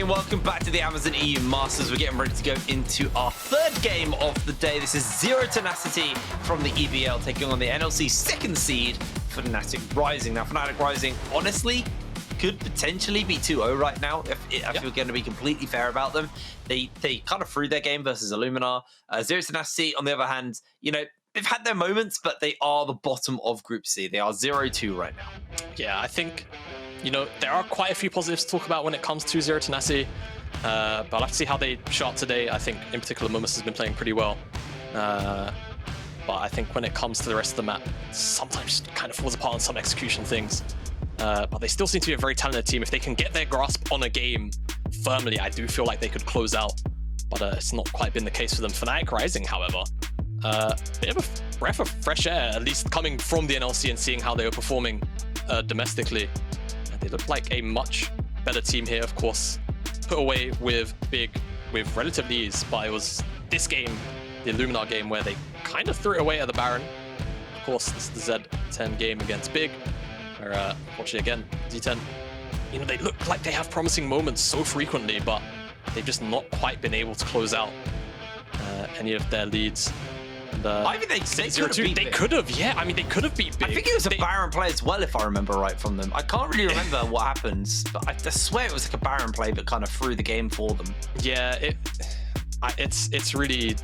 and welcome back to the Amazon EU Masters. We're getting ready to go into our third game of the day. This is Zero Tenacity from the EBL taking on the NLC second seed, Fnatic Rising. Now, Fnatic Rising, honestly, could potentially be 2-0 right now, if you're going to be completely fair about them. They kind of threw their game versus Illumina. Zero Tenacity, on the other hand, you know, they've had their moments, but they are the bottom of Group C. They are 0-2 right now. Yeah, I think, you know, there are quite a few positives to talk about when it comes to Zero Tenacity, but I'll have to see how they shot today. I think, in particular, Momus has been playing pretty well. But I think when it comes to the rest of the map, sometimes it kind of falls apart on some execution things. But they still seem to be a very talented team. If they can get their grasp on a game firmly, I do feel like they could close out. But it's not quite been the case for them. Fnatic Rising, however, bit of a breath of fresh air, at least coming from the NLC and seeing how they were performing domestically. And they look like a much better team here, of course. Put away with Big with relative ease, but it was this game, the Illumina game, where they kind of threw it away at the Baron. Of course, this is the Z10 game against Big, where, unfortunately, again, Z10, you know, they look like they have promising moments so frequently, but they've just not quite been able to close out any of their leads. And, I think they could have, yeah. I mean, they could have beat Big. I think it was a Baron play as well, if I remember right from them. I can't really remember what happens, but I swear it was like a Baron play that kind of threw the game for them. Yeah, it's really...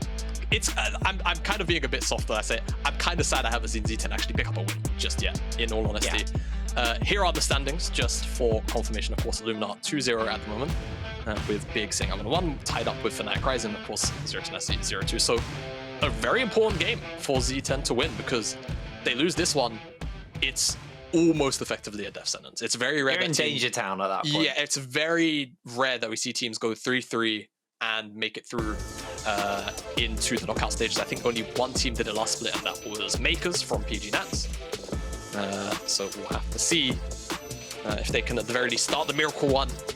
I'm kind of being a bit softer. I say I'm kind of sad I haven't seen Z10 actually pick up a win just yet, in all honesty. Yeah. Here are the standings, just for confirmation. Of course, Illumina 2-0 at the moment, with Big saying I'm on 1, tied up with Fnatic Rising, of course, Zero Tenacity 0-2. So a very important game for Z10 to win, because they lose this one, it's almost effectively a death sentence. It's very rare. They're in danger town at that point. Yeah, it's very rare that we see teams go 3-3 and make it through into the knockout stages. I think only one team did it last split, and that was Makers from PG Nats. So we'll have to see if they can at the very least start the Miracle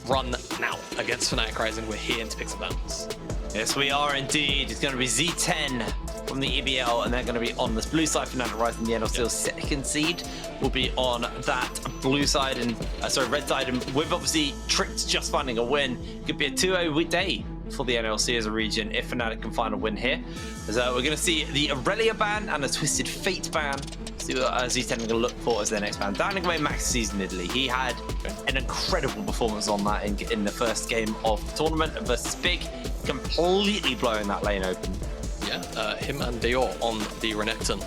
run now against Fnatic Rising. We're here to pick some battles. Yes, we are indeed. It's going to be Z10 from the EBL, and they're going to be on this blue side. Fnatic Rising, the NLC's second seed, will be on that blue side, and red side, and with obviously Tricked just finding a win. It could be a 2-0 day for the NLC as a region if Fnatic can find a win here. So we're going to see the Aurelia ban and a Twisted Fate ban. See what Z10 are going to look for as their next ban. Downing away MAXI admittedly. He had an incredible performance on that in the first game of the tournament versus Big, completely blowing that lane open. Yeah, him and Dajor on the Renekton.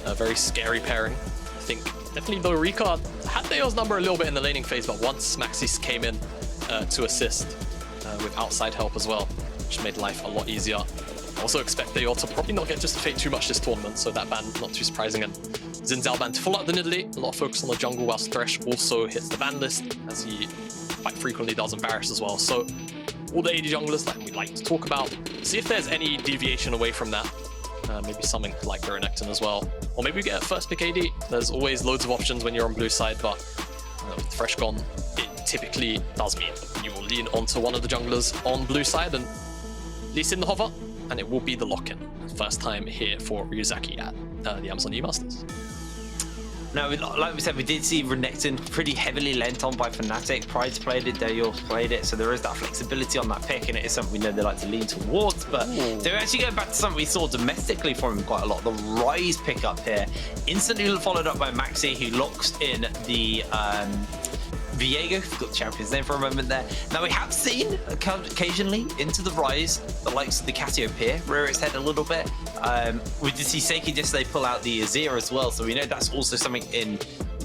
A very scary pairing. I think definitely though Rika had Dajor's number a little bit in the laning phase, but once MAXI came in to assist with outside help as well, which made life a lot easier. I also expect Dajor to probably not get just Fate too much this tournament, so that ban not too surprising. And Zinzal ban to full out the Nidalee, a lot of focus on the jungle, whilst Thresh also hits the ban list, as he quite frequently does in Varus as well. So all the AD junglers that we like to talk about, see if there's any deviation away from that. Maybe something like the Renekton as well. Or maybe we get a first pick AD. There's always loads of options when you're on blue side, but with Thresh gone, it typically does mean you will lean onto one of the junglers on blue side and Lee Sin the hover, and it will be the lock-in. First time here for Ryuzaki at the Amazon EU Masters. Now, like we said, we did see Renekton pretty heavily lent on by Fnatic. Pride's played it, Dajor's played it, so there is that flexibility on that pick, and it is something we know they like to lean towards. But they're actually going back to something we saw domestically from him quite a lot, the Ryze pickup here. Instantly followed up by MAXI, who locks in the Viego, forgot the champion's name for a moment there. Now, we have seen occasionally into the Ryze the likes of the Cassiopeia rear its head a little bit. We did see Seiki yesterday pull out the Azir as well, so we know that's also something in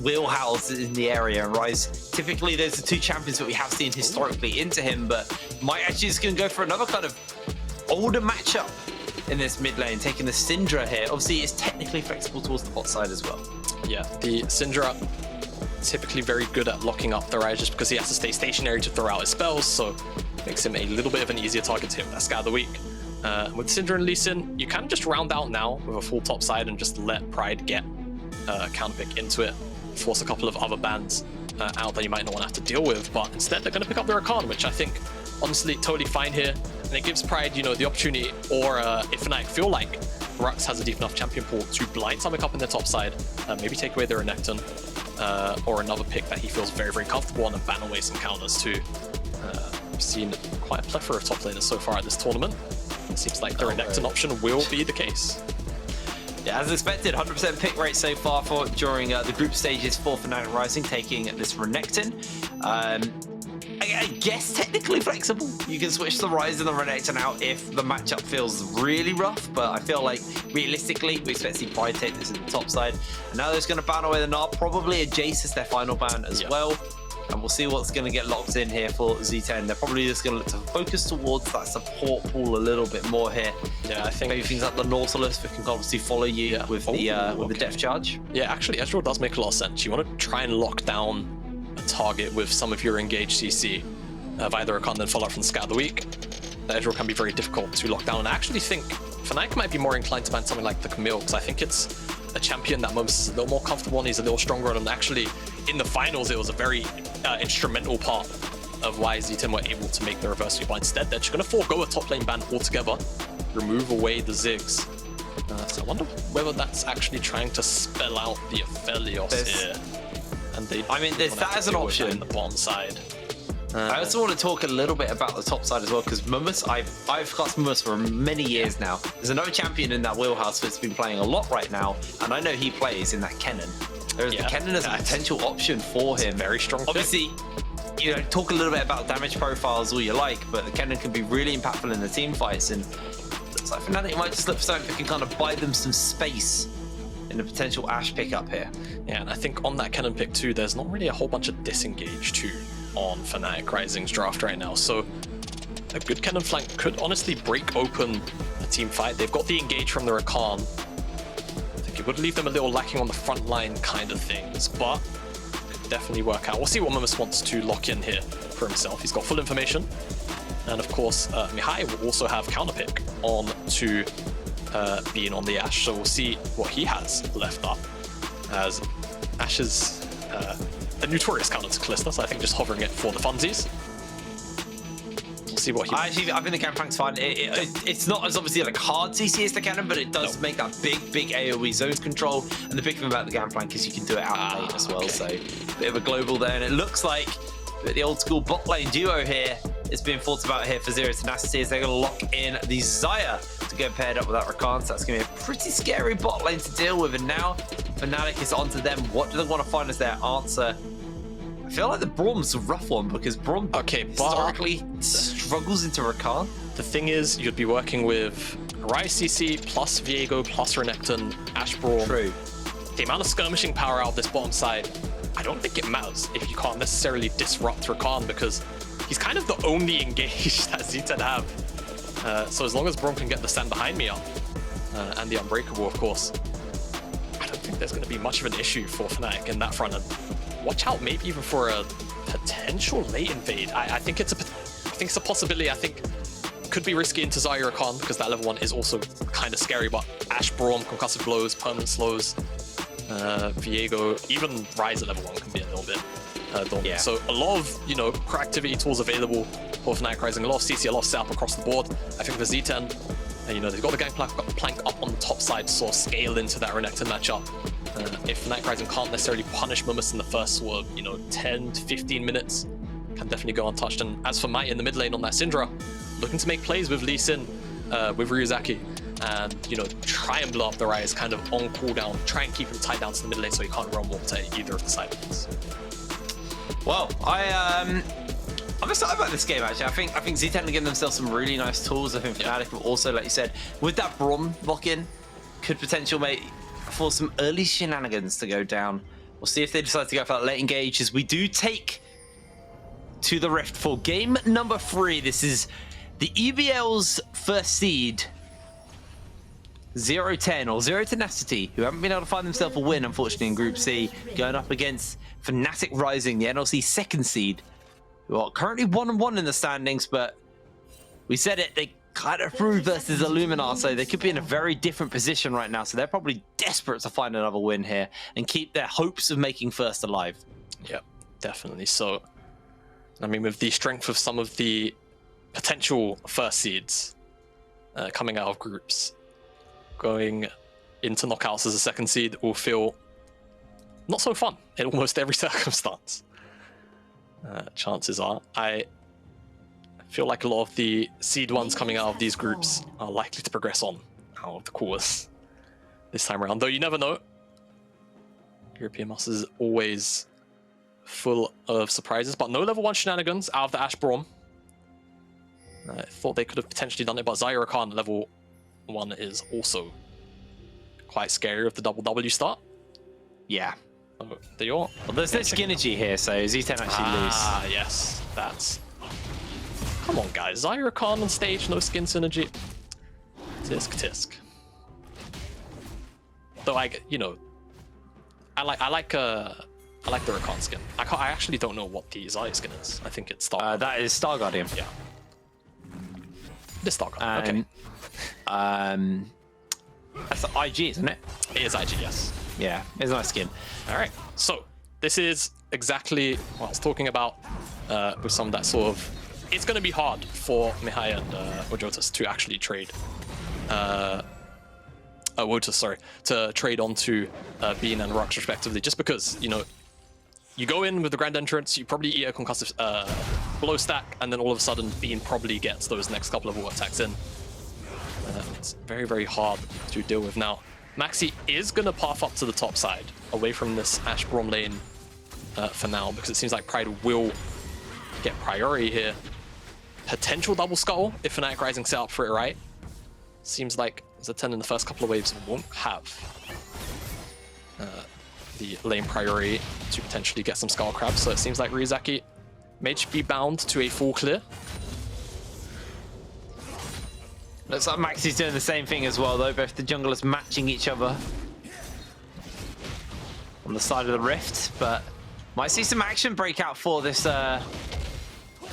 wheelhouse in the area. And Ryze, typically those are two champions that we have seen historically into him, but might actually just going to go for another kind of older matchup in this mid lane, taking the Syndra here. Obviously, it's technically flexible towards the bot side as well. Yeah, the Syndra typically very good at locking up the Ryze just because he has to stay stationary to throw out his spells, so makes him a little bit of an easier target to hit that Scout of the Week. With Syndra and Lee Sin, you kind of just round out now with a full top side and just let Pride get a counterpick into it, force a couple of other bans out that you might not want to have to deal with, but instead they're going to pick up the Rakan, which I think honestly totally fine here, and it gives Pride, you know, the opportunity, or if Fnatic feel like Rhuckz has a deep enough champion pool to blind something up in their top side, maybe take away their Renekton, or another pick that he feels very, very comfortable on and ban away some counters too. we've seen quite a plethora of top laners so far at this tournament. It seems like the Renekton option will be the case. Yeah, as expected, 100% pick rate so far for during the group stages for Fnatic Rising, taking this Renekton. I guess technically flexible. You can switch the Ryze and the Renekton out if the matchup feels really rough, but I feel like realistically, we expect to see Pride take this in the top side. And now they're going to ban away the Narb, probably a Jace as their final ban as well. And we'll see what's going to get locked in here for Z10. They're probably just going to look to focus towards that support pool a little bit more here. Yeah, I think maybe things like the Nautilus that can obviously follow you with the depth charge. Yeah, actually, Ezreal does make a lot of sense. You want to try and lock down a target with some of your engaged CC of either Rakan then follow up from the Scout of the Week. Ezreal can be very difficult to lock down. And I actually think Fnatic might be more inclined to ban something like the Camille, because I think it's a champion that Mums is a little more comfortable and he's a little stronger on. And actually, in the finals, it was a very instrumental part of why Z10 were able to make the reverse sweep. Instead, they're just going to forego a top lane ban altogether, remove away the Ziggs. So I wonder whether that's actually trying to spell out the Aphelios here. And they, I mean, there's that as an option on the bottom side. I also want to talk a little bit about the top side as well, because Mummus, I've cast Mummus for many years now. There's another champion in that wheelhouse that's been playing a lot right now, and I know he plays in that Kennen. There's the Kennen as a potential option for him. Very strong pick. Obviously, you know, talk a little bit about damage profiles all you like, but the Kennen can be really impactful in the team fights, and looks like Fnatic might just look for something that can kind of buy them some space in a potential Ashe pickup here. Yeah, and I think on that Kennen pick too, there's not really a whole bunch of disengage too on Fnatic Rising's draft right now, so a good Kennen flank could honestly break open a team fight. They've got the engage from the Rakan. I think it would leave them a little lacking on the front line kind of things, but could definitely work out. We'll see what Mummus wants to lock in here for himself. He's got full information, and of course Mihai will also have counterpick on to being on the Ashe, so we'll see what he has left up, as Ashe's a notorious counter to Kalista, so I think just hovering it for the funsies. We'll see what he... I think the Gangplank's fine. It's not as obviously like hard CC as the cannon, but it does make that big AoE zone control. And the big thing about the Gangplank is you can do it out lane as well, so a bit of a global there. And it looks like the old school bot lane duo here is being thought about here for Zero Tenacity, as they're going to lock in the Xayah to go paired up with that Rakan. So that's going to be a pretty scary bot lane to deal with. And now Fnatic is onto them. What do they want to find as their answer? I feel like the Braum's a rough one, because Braum historically struggles into Rakan. The thing is, you'd be working with Ryze CC plus Viego plus Renekton, Ashe Braum. True. The amount of skirmishing power out of this bottom side, I don't think it matters if you can't necessarily disrupt Rakan, because he's kind of the only engage that Z10 have. So as long as Braum can get the stand behind me up, and the Unbreakable, of course, I don't think there's going to be much of an issue for Fnatic in that front end. Watch out, maybe even for a potential late invade. I think it's a possibility. I think it could be risky into Xayah Rakan, because that level 1 is also kind of scary, but Ashe Braum, concussive blows, permanent slows, Viego, even Ryze at level 1 can be a little bit daunting. Yeah. So a lot of, you know, proactivity tools available for Fnatic Rising, a lot of CC, a lot of setup across the board. I think for Z10, you know, they've got the Gangplank, got the plank up on the top side to sort of scale into that Renekton matchup. If Fnatic Rising can't necessarily punish Mummus in the first sort of, you know, 10 to 15 minutes, can definitely go untouched. And as for meight in the mid lane on that Syndra, looking to make plays with Lee Sin, with Ryuzaki, and, you know, try and blow up the Ryze kind of on cooldown, try and keep him tied down to the mid lane so he can't run walk to either of the side lanes. Well, I'm excited about this game, actually. I think Z10 are giving themselves some really nice tools. I think Fnatic will also, like you said, with that Braum lock-in, could potentially for some early shenanigans to go down. We'll see if they decide to go for that late engage, as we do take to the Rift for game number 3. This is the EVL's first seed, Z10 or Zero Tenacity, who haven't been able to find themselves a win, unfortunately, in Group C, going up against Fnatic Rising, the NLC second seed, who are currently 1-1 in the standings, but we said it, they kind of through versus Illuminar, so they could be in a very different position right now, so they're probably desperate to find another win here and keep their hopes of making first alive. Yep, definitely. So, I mean, with the strength of some of the potential first seeds coming out of groups, going into knockouts as a second seed will feel not so fun in almost every circumstance. Chances are, feel like a lot of the seed ones coming out of these groups are likely to progress on out of the quarters this time around. Though you never know. European Masters is always full of surprises, but no level 1 shenanigans out of the Ashe Braum. I thought they could have potentially done it, but Xayah Rakan level 1 is also quite scary with the double W start. Yeah. Oh, Dajor. Well, there's no Skinergy here, so Z10 actually lose. Ah, yes. That's... Come on, guys. Xayah Rakan on stage, no skin synergy. Tisk, tisk. Though I like the Rakan skin. I actually don't know what the Xayah skin is. I think it's Star. That is Star Guardian. Yeah. It is Star Guardian. Okay. That's the IG, isn't it? It is IG, yes. Yeah, it's a nice skin. All right. So this is exactly what I was talking about with some of that sort of. It's going to be hard for Mihai and Wojtus to actually trade. Wojtus, sorry, to trade onto Bean and Rhuckz respectively, just because, you know, you go in with the Grand Entrance, you probably eat a concussive blow stack, and then all of a sudden Bean probably gets those next couple of auto attacks in. It's very, very hard to deal with now. MAXI is going to path up to the top side, away from this Ashe Braum lane for now, because it seems like Pride will get priority here. Potential double scuttle if Fnatic Rising set up for it right. Seems like Z10 in the first couple of waves won't have the lane priority to potentially get some skull crabs, so it seems like Ryuzaki may be bound to a full clear. Looks like Maxi's doing the same thing as well, though. Both the junglers matching each other on the side of the rift, but might see some action break out for this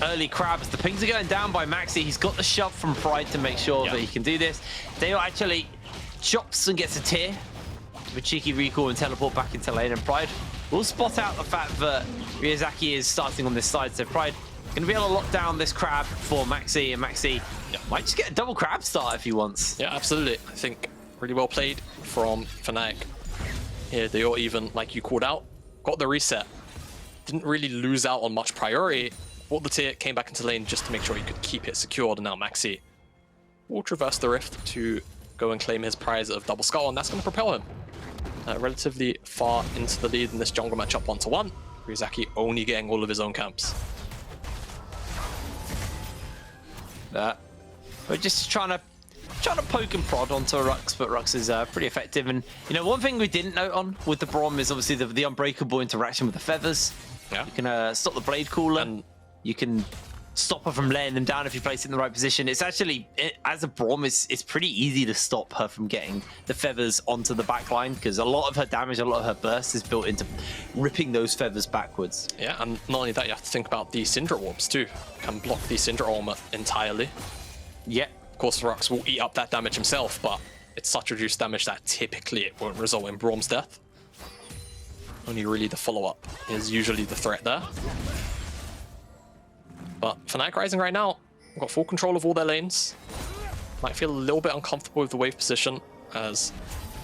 early crabs. The pings are going down by MAXI. He's got the shove from Pride to make sure that he can do this. Dale actually chops and gets a tear with cheeky recall and teleport back into lane, and Pride will spot out the fact that Ryuzaki is starting on this side, so Pride going to be able to lock down this crab for MAXI, and MAXI might just get a double crab start if he wants. Yeah, absolutely. I think really well played from Fnatic. Here, they all even, like you called out, got the reset. Didn't really lose out on much priority. Bought the tier, came back into lane just to make sure he could keep it secured, and now MAXI will traverse the rift to go and claim his prize of double skull, and that's going to propel him relatively far into the lead in this jungle matchup 1-to-1. Ryuzaki only getting all of his own camps. We're just trying to poke and prod onto Rhuckz, but Rhuckz is pretty effective. And you know, one thing we didn't note on with the Braum is obviously the unbreakable interaction with the feathers. Yeah. You can stop the blade cooler, and you can stop her from laying them down if you place it in the right position. It's actually, as a Braum, it's pretty easy to stop her from getting the feathers onto the back line, because a lot of her damage, a lot of her burst is built into ripping those feathers backwards. Yeah, and not only that, you have to think about the Syndra orbs too. Can block the Syndra armor entirely. Yeah. Of course, Rhuckz will eat up that damage himself, but it's such reduced damage that typically it won't result in Braum's death. Only really the follow-up is usually the threat there. But Fnatic Rising right now, got full control of all their lanes. Might feel a little bit uncomfortable with the wave position, as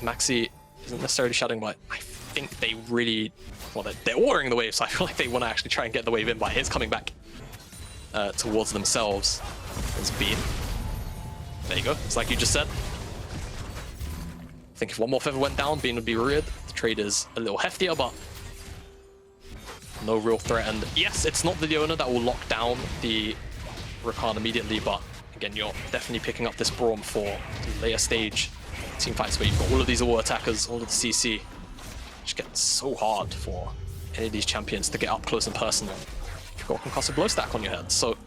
MAXI isn't necessarily shouting, but I think they really, well, they're ordering the wave, so I feel like they want to actually try and get the wave in, but it's coming back towards themselves. There's Bean. There you go, it's like you just said. I think if one more feather went down, Bean would be reared. The trade is a little heftier, but no real threat. And yes, it's not the Leona that will lock down the Rakan immediately, but again, you're definitely picking up this Braum for the later stage team fights where you've got all of these auto attackers, all of the CC. Which gets so hard for any of these champions to get up close and personal if you've got a concussive blow stack on your head. So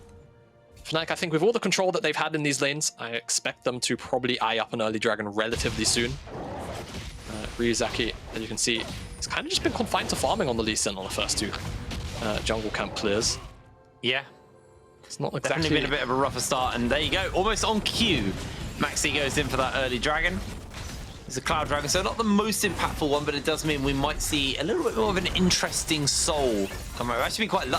Fnatic, I think with all the control that they've had in these lanes, I expect them to probably eye up an early dragon relatively soon. Ryuzaki, as you can see, has kind of just been confined to farming on the Lee Sin on the first two jungle camp clears. Yeah. It's not exactly... Definitely been a bit of a rougher start, and there you go, almost on cue. MAXI goes in for that early dragon. It's a Cloud Dragon, so not the most impactful one, but it does mean we might see a little bit more of an interesting soul come out. We've actually been quite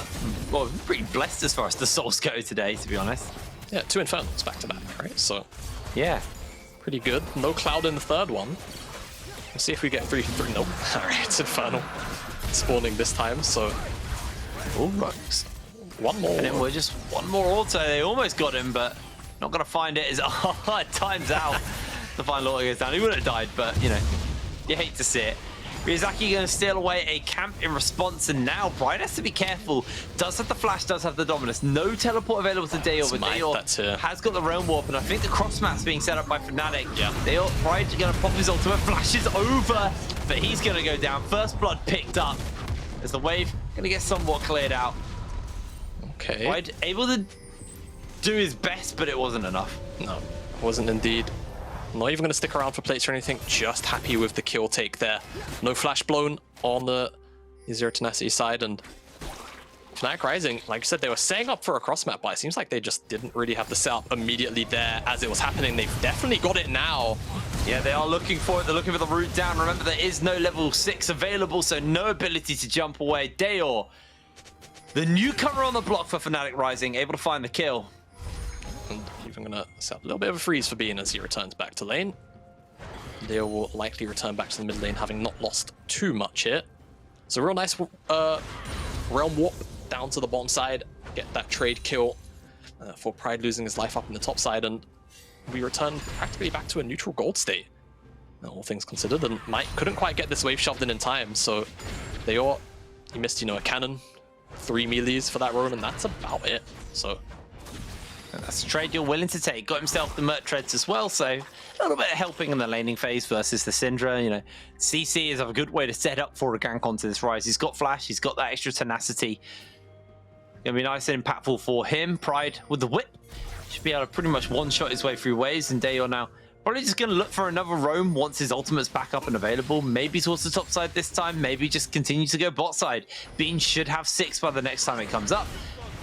well, pretty blessed as far as the souls go today, to be honest. Yeah, 2 Infernals back to back, right? So yeah, pretty good. No Cloud in the third one. We'll see if we get 3-3. Nope. All right, it's Infernal spawning this time. So oh, Rhuckz. One more. And then we're just one more auto. They almost got him, but not going to find it. Time's out. The final auto goes down. He would have died, but, you know, you hate to see it. Ryuzaki going to steal away a camp in response, and now Pride has to be careful. Does have the flash, does have the dominance. No teleport available to Dajor, but Dajor has got the realm warp, and I think the cross map's being set up by Fnatic. Yeah. Pride's going to pop his ultimate, flashes over, but he's going to go down. First blood picked up as the wave going to get somewhat cleared out. Okay. Pride able to do his best, but it wasn't enough. No, wasn't indeed. Not even going to stick around for plates or anything, just happy with the kill take there. No flash blown on the Zero Tenacity side, and Fnatic Rising, like you said, they were setting up for a cross map, but it seems like they just didn't really have the setup immediately there as it was happening. They've definitely got it now. Yeah, they are looking for it. They're looking for the route down. Remember, there is no level 6 available, so no ability to jump away. Dajor, the newcomer on the block for Fnatic Rising, able to find the kill. And even going to set up a little bit of a freeze for Bean as he returns back to lane. Dajor will likely return back to the mid lane, having not lost too much here. So real nice realm warp down to the bottom side, get that trade kill for Pride losing his life up in the top side, and we return practically back to a neutral gold state, all things considered, and meight couldn't quite get this wave shoved in time, so Dajor, he missed, you know, a cannon, 3 melees for that roam, and that's about it. So that's a trade you're willing to take. Got himself the Mert Treads as well, so a little bit of helping in the laning phase versus the Syndra. You know, CC is a good way to set up for a gank onto this Ryze. He's got flash, he's got that extra tenacity. Gonna be nice and impactful for him. Pride with the whip. Should be able to pretty much one-shot his way through waves, and Dajor now probably just gonna look for another roam once his ultimate's back up and available. Maybe towards the top side this time, maybe just continue to go bot side. Bean should have 6 by the next time it comes up.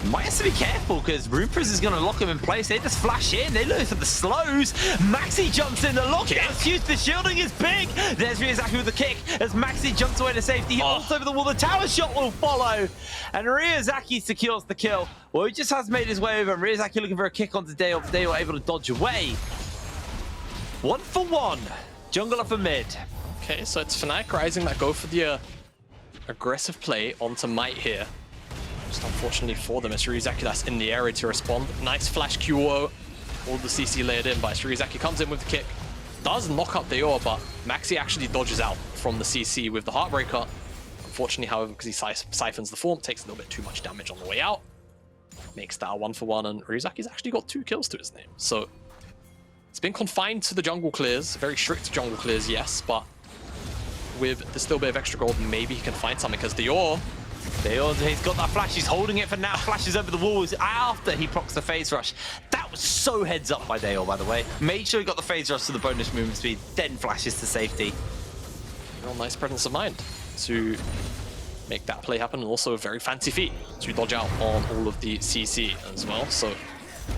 Might have to be careful because Ruprez is going to lock him in place. They just flash in. They look for the slows. MAXI jumps in. The lockdown's huge. The shielding is big. There's Ryuzaki with the kick as MAXI jumps away to safety. He ults over the wall. The tower shot will follow. And Ryuzaki secures the kill. Well, he just has made his way over. And Ryuzaki looking for a kick onto Dajor. Dajor able to dodge away. 1 for 1. Jungler for mid. okay, so it's Fnatic Rising that go for the aggressive play onto meight here. Just unfortunately for them, it's Ryuzaki that's in the area to respond. Nice flash QO, all the CC layered in, but Ryuzaki comes in with the kick. Does knock up Dajor, but MAXI actually dodges out from the CC with the Heartbreaker. Unfortunately, however, because he siphons the form, takes a little bit too much damage on the way out. Makes that a 1 for 1, and Ryuzaki's actually got 2 kills to his name. So it's been confined to the jungle clears, very strict jungle clears, yes, but with this little bit of extra gold, maybe he can find something, because Dajor, he's got that flash, he's holding it for now, flashes over the walls after he procs the phase rush. That was so heads up by Dajor, by the way. Made sure he got the phase rush to the bonus movement speed, then flashes to safety. real nice presence of mind to make that play happen, and also a very fancy feat to dodge out on all of the CC as well. So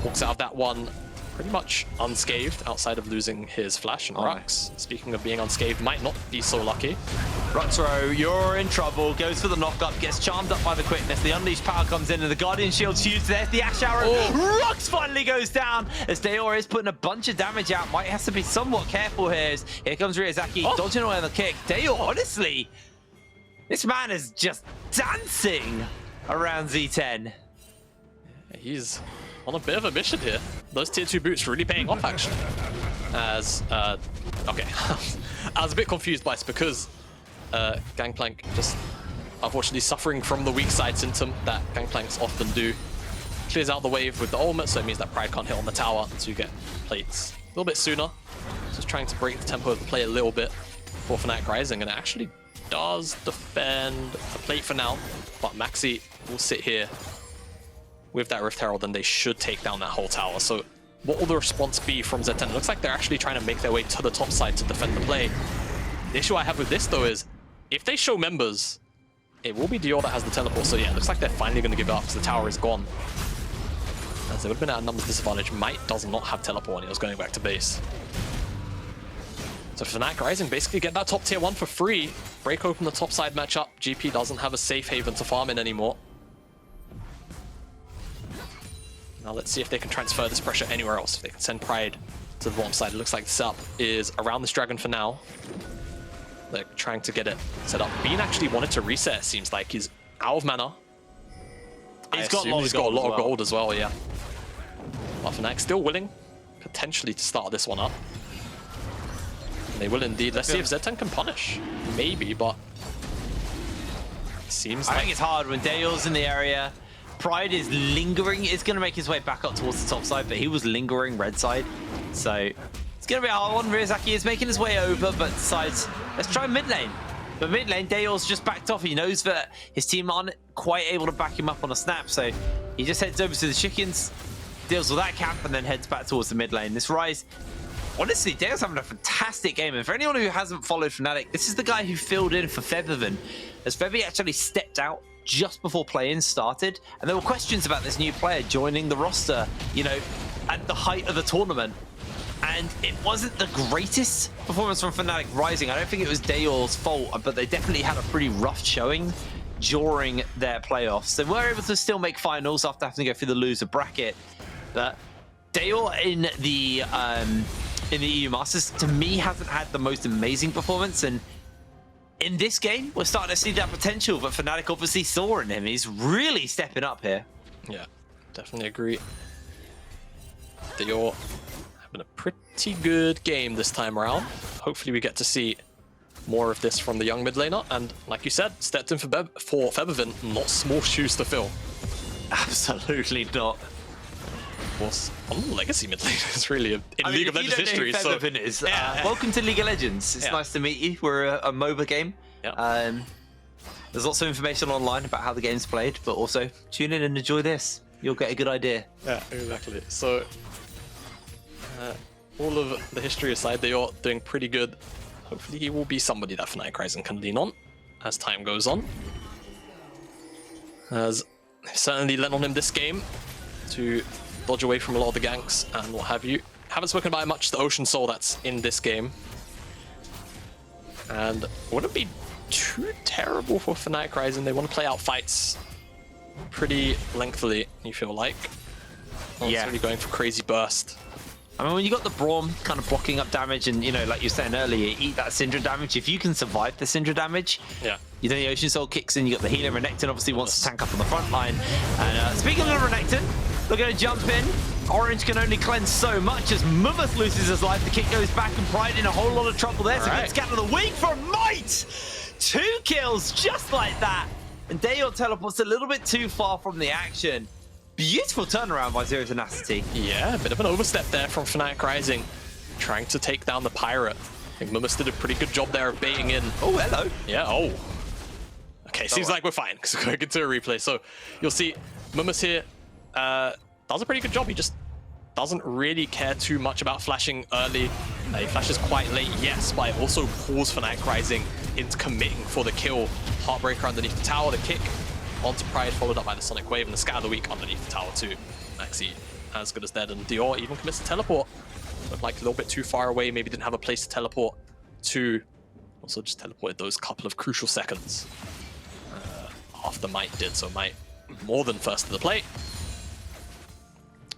walks out of that one pretty much unscathed, outside of losing his flash. And Rhuckz, speaking of being unscathed, might not be so lucky. Rhuckz, you're in trouble. Goes for the knock-up, gets charmed up by the quickness. The Unleashed power comes in, and the Guardian Shield's used. There's the Ashe arrow. Rhuckz finally goes down, as Dajor is putting a bunch of damage out. Might has to be somewhat careful here. Here comes Ryuzaki, dodging away on the kick. Dajor, honestly, this man is just dancing around Z10. He's on a bit of a mission here. Those tier 2 boots really paying off, actually. As, okay, I was a bit confused by this because Gangplank just unfortunately suffering from the weak side symptom that Gangplanks often do. Clears out the wave with the ultimate, so it means that Pride can't hit on the tower to get plates a little bit sooner. Just trying to break the tempo of the play a little bit for Fnatic Rising, and it actually does defend the plate for now, but MAXI will sit here with that Rift Herald, and they should take down that whole tower. So what will the response be from Z10? It looks like they're actually trying to make their way to the top side to defend the play. The issue I have with this, though, is if they show members, it will be Dajor that has the teleport. So yeah, it looks like they're finally going to give up because the tower is gone. As they would have been at a numbers disadvantage. Meight does not have teleport, and he was going back to base. So Fnatic Rising basically get that top tier 1 for free. Break open the top side matchup. GP doesn't have a safe haven to farm in anymore. Now let's see if they can transfer this pressure anywhere else. If they can send Pride to the bottom side. It looks like the setup is around this dragon for now. They're trying to get it set up. Bean actually wanted to reset, it seems like. He's out of mana, He's got a lot of gold as well, yeah. But Fnatic still willing, potentially, to start this one up. They will indeed. Let's see if Z10 can punish. Maybe, but seems I like think it's hard when Dale's in the area. Pride is lingering. It's going to make his way back up towards the top side, but he was lingering red side. So it's going to be a hard one. Ryuzaki is making his way over, but decides, let's try mid lane. But mid lane, Dale's just backed off. He knows that his team aren't quite able to back him up on a snap, so he just heads over to the chickens, deals with that camp, and then heads back towards the mid lane. This Ryze, honestly, Dale's having a fantastic game. And for anyone who hasn't followed Fnatic, this is the guy who filled in for Featherman, as Febby actually stepped out just before play-in started. And there were questions about this new player joining the roster, you know, at the height of the tournament. And it wasn't the greatest performance from Fnatic Rising. I don't think it was Dale's fault, but they definitely had a pretty rough showing during their playoffs. They were able to still make finals after having to go through the loser bracket. But Dale in the EU Masters, to me, hasn't had the most amazing performance. And in this game, we're starting to see that potential that Fnatic obviously saw in him. He's really stepping up here. Yeah, definitely agree. Dajor having a pretty good game this time around. Hopefully we get to see more of this from the young mid laner. And like you said, stepped in for Featherman, not small shoes to fill. Absolutely not. Of course, on legacy mid laners really in League of Legends history. So is, welcome to League of Legends. It's nice to meet you. We're a MOBA game. Yeah. There's lots of information online about how the game's played, but also tune in and enjoy this. You'll get a good idea. Yeah, exactly. So all of the history aside, they are doing pretty good. Hopefully he will be somebody that Fnatic Rising can lean on as time goes on. As certainly lent on him this game to dodge away from a lot of the ganks and what have you. Haven't spoken about it much, the Ocean Soul that's in this game. And wouldn't be too terrible for Fnatic Rising. They want to play out fights pretty lengthily, you feel like. Not really going for crazy burst. I mean, when you got the Braum kind of blocking up damage and, you know, like you were saying earlier, eat that Syndra damage. If you can survive the Syndra damage, you know the Ocean Soul kicks in, you got the healer. Renekton obviously wants to tank up on the front line. And speaking of Renekton, they're going to jump in. Orange can only cleanse so much as Mummeth loses his life. The kick goes back and Pride in a whole lot of trouble there. So good scan of the week for meight! 2 kills just like that. And Dajor teleports a little bit too far from the action. Beautiful turnaround by Zero Tenacity. Yeah, a bit of an overstep there from Fnatic Rising, trying to take down the Pirate. I think Mummeth did a pretty good job there of baiting in. Oh, hello. Yeah, Okay, seems like we're fine, because we're going to a replay. So you'll see Mummeth here does a pretty good job. He just doesn't really care too much about flashing early. He flashes quite late, yes, but it also pulls Fnatic Rising into committing for the kill. Heartbreaker underneath the tower, the kick onto Pride, followed up by the Sonic Wave, and the Scat of the Week underneath the tower too. MAXI as good as dead, and Dajor even commits to teleport. Looked like a little bit too far away, maybe didn't have a place to teleport to. Also just teleported those couple of crucial seconds after meight did, so meight more than first to the plate.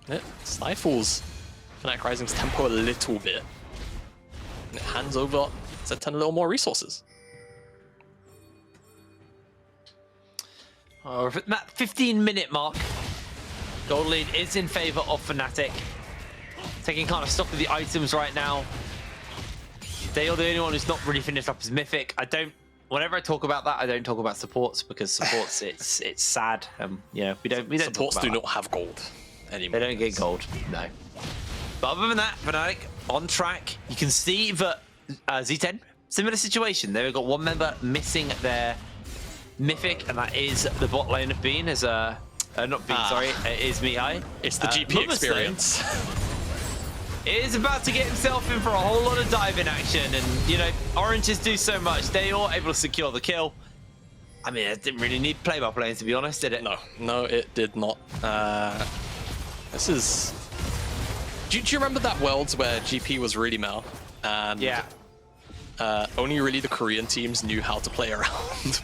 It stifles Fnatic Rising's tempo a little bit. And it hands over Z10 a little more resources. At that 15-minute mark, gold lead is in favor of Fnatic. Taking kind of stock of the items right now. They are the only one who's not really finished up his mythic. Whenever I talk about that, I don't talk about supports, because supports it's sad. You know, we don't supports do not have gold anymore. They don't get gold, no. But other than that, Fnatic on track. You can see that Z10, similar situation. They've got one member missing their mythic, and that is the bot lane of Bean, as not Bean, sorry, it is mihai. It's the GP experience. Is about to get himself in for a whole lot of diving action, and you know, oranges do so much. Dajor able to secure the kill. I mean, it didn't really need play-by-play, to be honest, did it? No, it did not. This is. Do you remember that Worlds where GP was really male? And only really the Korean teams knew how to play around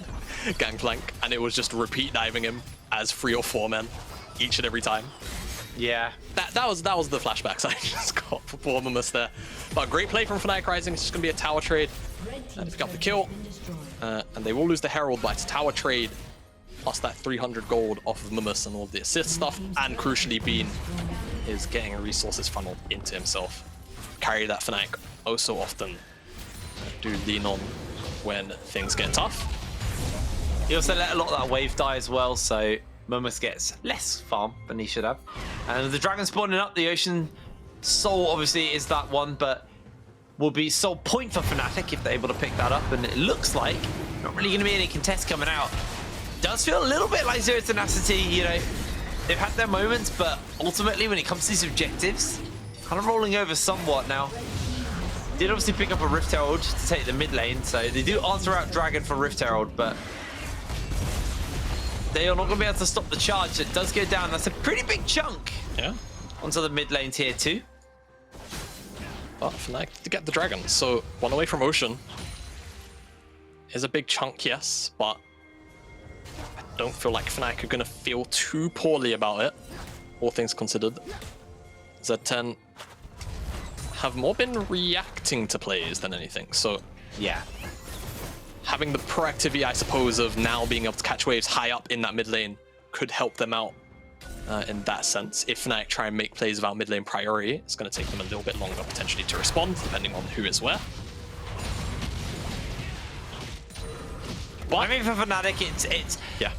Gangplank, and it was just repeat diving him as 3 or 4 men each and every time. Yeah, that was the flashbacks I just got for poor Mummeth there. But great play from Fnatic Rising. It's just gonna be a tower trade and pick up the kill. And they will lose the Herald, but it's a tower trade plus that 300 gold off of Mumus and all the assist stuff, and crucially being is getting resources funneled into himself. Carry that Fnatic oh so often. Do lean on when things get tough. He also let a lot of that wave die as well, so Mumus gets less farm than he should have. And the dragon spawning up, the Ocean Soul obviously is that one, but will be soul point for Fnatic if they're able to pick that up. And it looks like not really going to be any contest coming out. Does feel a little bit like Zero Tenacity, you know, they've had their moments, but ultimately when it comes to these objectives, kind of rolling over somewhat now. Did obviously pick up a Rift Herald to take the mid lane, so they do answer out Dragon for Rift Herald, but they are not going to be able to stop the charge. It does go down. That's a pretty big chunk. Yeah. Onto the mid lane tier 2. But Fnatic to get the dragon. So 1 away from Ocean is a big chunk, yes, but I don't feel like Fnatic are going to feel too poorly about it, all things considered. Z10 have more been reacting to plays than anything, so yeah. Having the proactivity, I suppose, of now being able to catch waves high up in that mid lane could help them out in that sense. If Fnatic try and make plays without mid lane priority, it's going to take them a little bit longer potentially to respond, depending on who is where. But I mean, for Fnatic, it's yeah.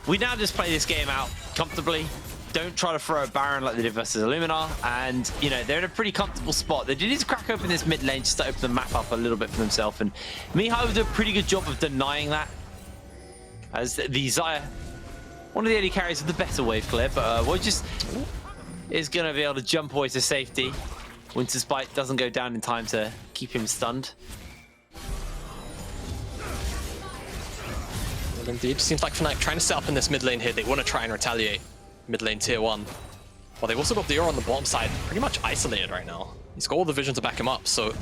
We now just play this game out comfortably. Don't try to throw a Baron like they did versus Illumina, and you know they're in a pretty comfortable spot. They do need to crack open this mid lane just to open the map up a little bit for themselves, and mihai will do a pretty good job of denying that. As the Xayah, one of the AD carries with the better wave clear, but Wojtus is going to be able to jump away to safety. Winter's Bite doesn't go down in time to keep him stunned. Well, indeed, seems like Fnatic trying to set up in this mid lane here. They want to try and retaliate. Mid lane tier 1. Well, they've also got Dajor on the bottom side, pretty much isolated right now. He's got all the vision to back him up, so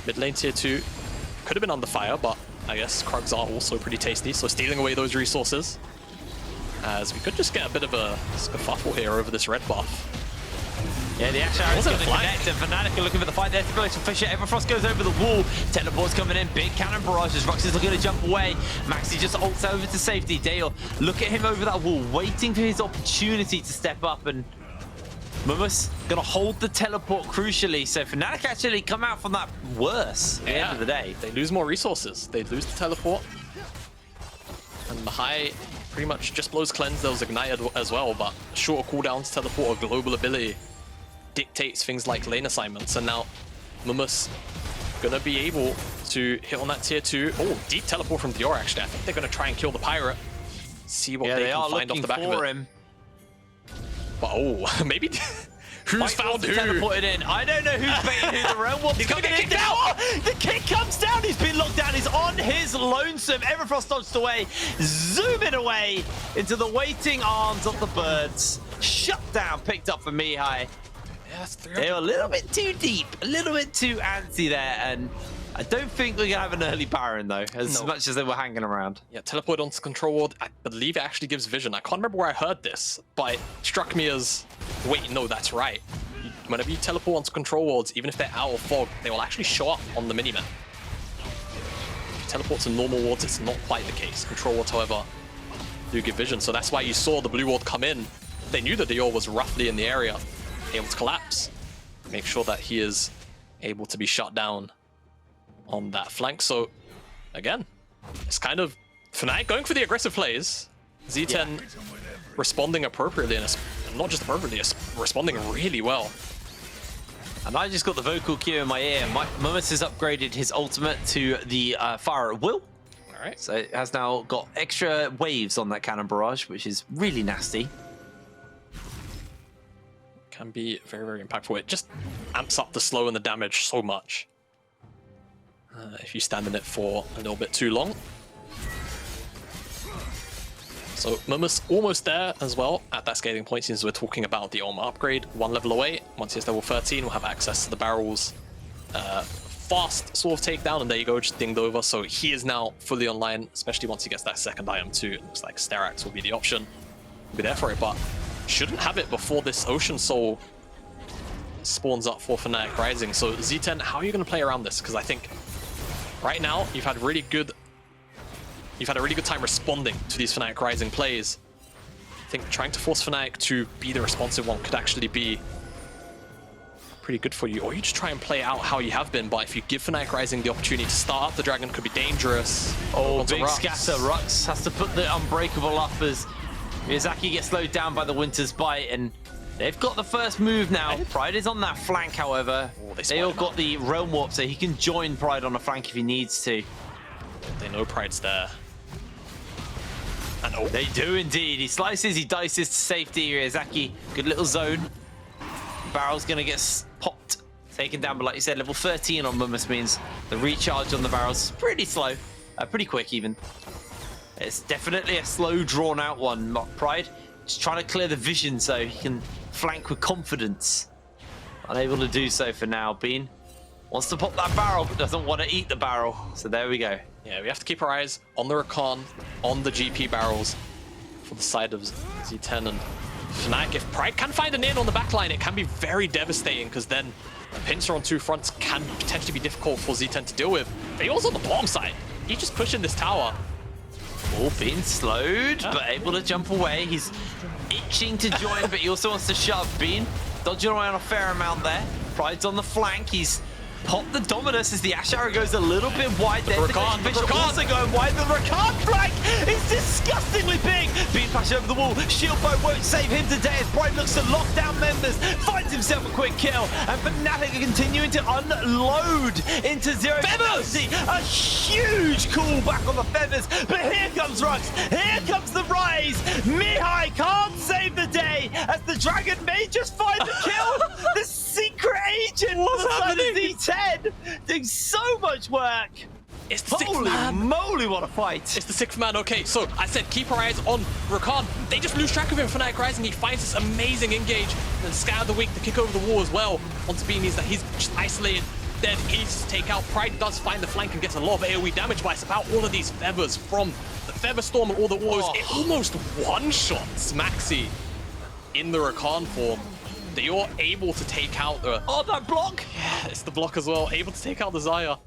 mid lane tier 2 could have been under fire, but I guess Rhuckz are also pretty tasty, so stealing away those resources. As we could just get a bit of a scuffle here over this red buff. Yeah, the Ashe is going to connect, and Fnatic are looking for the fight there to go to Fisher. Everfrost goes over the wall. Teleport's coming in. Big cannon barrages. Rhuckz is looking to jump away. Maxi just ults over to safety. Dale, look at him over that wall, waiting for his opportunity to step up, and Mumus going to hold the teleport crucially. So Fnatic actually come out from that worse at the end of the day. They lose more resources. They lose the teleport. And mihai pretty much just blows cleanse. There was ignited as well, but shorter cooldowns, teleport, a global ability dictates things like lane assignments, and now Mumus gonna be able to hit on that tier 2. Oh, deep teleport from Dajor actually. I think they're gonna try and kill the pirate. See what they can find off the back of it. Him. But oh, maybe who's found who? Teleported in. I don't know who's baiting who. The realm wants coming in down. The kick comes down. He's been locked down. He's on his lonesome. Everfrost dodged away, zooming away into the waiting arms of the birds. Shut down. Picked up for mihai. Yeah, they were a little bit too deep, a little bit too antsy there, and I don't think we're gonna have an early Baron though, as much as they were hanging around. Yeah, teleport onto control ward. I believe it actually gives vision. I can't remember where I heard this, but it struck me as, wait, no, that's right. Whenever you teleport onto control wards, even if they're out of fog, they will actually show up on the minimap. If you teleport to normal wards, it's not quite the case. Control wards, however, do give vision, so that's why you saw the blue ward come in. They knew that Dajor was roughly in the area, able to collapse, make sure that he is able to be shut down on that flank. So again, it's kind of Fnatic going for the aggressive plays, Z10 responding appropriately, and not just appropriately, responding really well. And I just got the vocal cue in my ear. Mumus has upgraded his ultimate to the Fire at Will. All right, so it has now got extra waves on that cannon barrage, which is really nasty. Can be very, very impactful. It just amps up the slow and the damage so much if you stand in it for a little bit too long. So Mumus almost there as well at that scaling point, since we're talking about the armor upgrade. 1 level away. Once he's level 13, we'll have access to the barrels. Fast sort of takedown, and there you go, just dinged over. So he is now fully online, especially once he gets that second item too. It looks like Sterax will be the option. We'll be there for it, but shouldn't have it before this Ocean Soul spawns up for Fnatic Rising. So Z10, how are you going to play around this? Because I think right now you've had really good you've had a really good time responding to these Fnatic Rising plays. I think trying to force Fnatic to be the responsive one could actually be pretty good for you. Or you just try and play out how you have been, but if you give Fnatic Rising the opportunity to start up the dragon, could be dangerous. Oh, big scatter. Rhuckz has to put the Unbreakable up as Ryuzaki gets slowed down by the Winter's Bite, and they've got the first move now. Pride is on that flank, however. They all got the Realm Warp, so he can join Pride on the flank if he needs to. They know Pride's there. And they do indeed. He slices, he dices to safety. Ryuzaki, good little zone. Barrel's gonna get popped, taken down, but like you said, level 13 on Mummus means the recharge on the barrel's pretty slow, pretty quick even. It's definitely a slow, drawn-out one. Pride just trying to clear the vision so he can flank with confidence. Unable to do so for now. Bean wants to pop that barrel, but doesn't want to eat the barrel. So there we go. Yeah, we have to keep our eyes on the Rakan, on the GP barrels for the side of Z10 and Fnatic. If Pride can find an in on the backline, it can be very devastating, because then a pincer on two fronts can potentially be difficult for Z10 to deal with. Viegos on the bottom side. He's just pushing this tower. All being slowed, but able to jump away. He's itching to join, but he also wants to shove. Bean dodging away on a fair amount there. Pride's on the flank. He's popped the Dominus as the Ashe arrow goes a little bit wide there. Rakan also going wide. The Rakan flank is disgustingly big. Bean flash over the wall. Shield bow won't save him today as Pride looks to lock down members. Finds himself a quick kill. And Fnatic are continuing to unload into Zero. Feathers! A huge call back on the Feathers. But here comes Rhuckz. Here comes the Ryze. Mihai can't save the day as the Dragon may just find the kill. The secret agent. What's happening? Z10 doing so much work. It's the sixth man. Holy moly, what a fight. It's the sixth man. Okay, so I said keep our eyes on Rakan. They just lose track of him. Fnatic Rising, he finds this amazing engage. And then scout of the week, the kick over the wall as well. Onto Beanies that he's just isolated. Then easy to take out. Pride does find the flank and gets a lot of AoE damage, but it's about all of these feathers from the Feather Storm and all the wars. It almost one-shots MAXI in the Rakan form. They are able to take out the... Oh, that block! Yeah, it's the block as well. Able to take out the Xayah.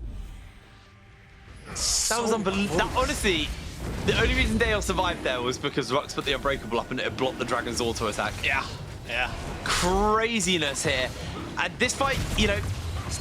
That was unbelievable. Honestly, the only reason Dale survived there was because Rhuckz put the Unbreakable up and it blocked the Dragon's auto attack. Yeah, yeah. Craziness here. And this fight, you know,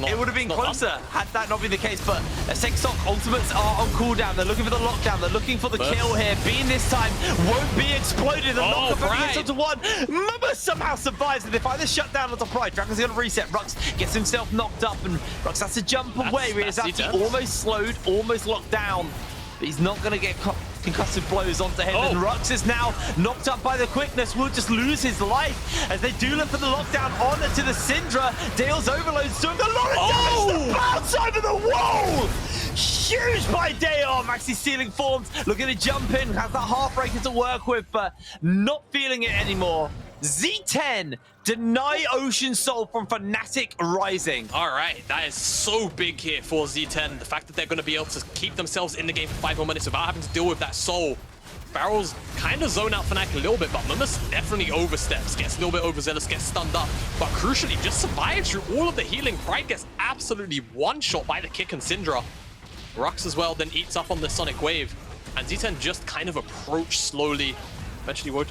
it would have been closer had that not been the case, but Sexstock ultimates are on cooldown. They're looking for the lockdown. They're looking for the kill here. Bean this time won't be exploded. The knock-up only gets onto one. Mumma somehow survives, and they find the shutdown onto Pride. Dragon's going to reset. Rhuckz gets himself knocked up, and Rhuckz has to jump away. Ryuzaki almost slowed, almost locked down, but he's not going to get concussive blows onto him, and Rhuckz is now knocked up by the quickness. Will just lose his life as they do look for the lockdown on to the Syndra. Dale's overload's doing a lot of damage to bounce over the wall. Huge by Dale. MAXI stealing forms, looking to jump in, has that Heartbreaker to work with, but not feeling it anymore. Z10 deny Ocean Soul from Fnatic Rising. All right, that is so big here for Z10. The fact that they're going to be able to keep themselves in the game for 5 more minutes without having to deal with that soul. Barrels kind of zone out Fnatic a little bit, but Mummus definitely oversteps, gets a little bit overzealous, gets stunned up, but crucially just survives through all of the healing. Pride gets absolutely one-shot by the kick and Syndra. Rhuckz as well then eats up on the Sonic Wave, and Z10 just kind of approach slowly. Eventually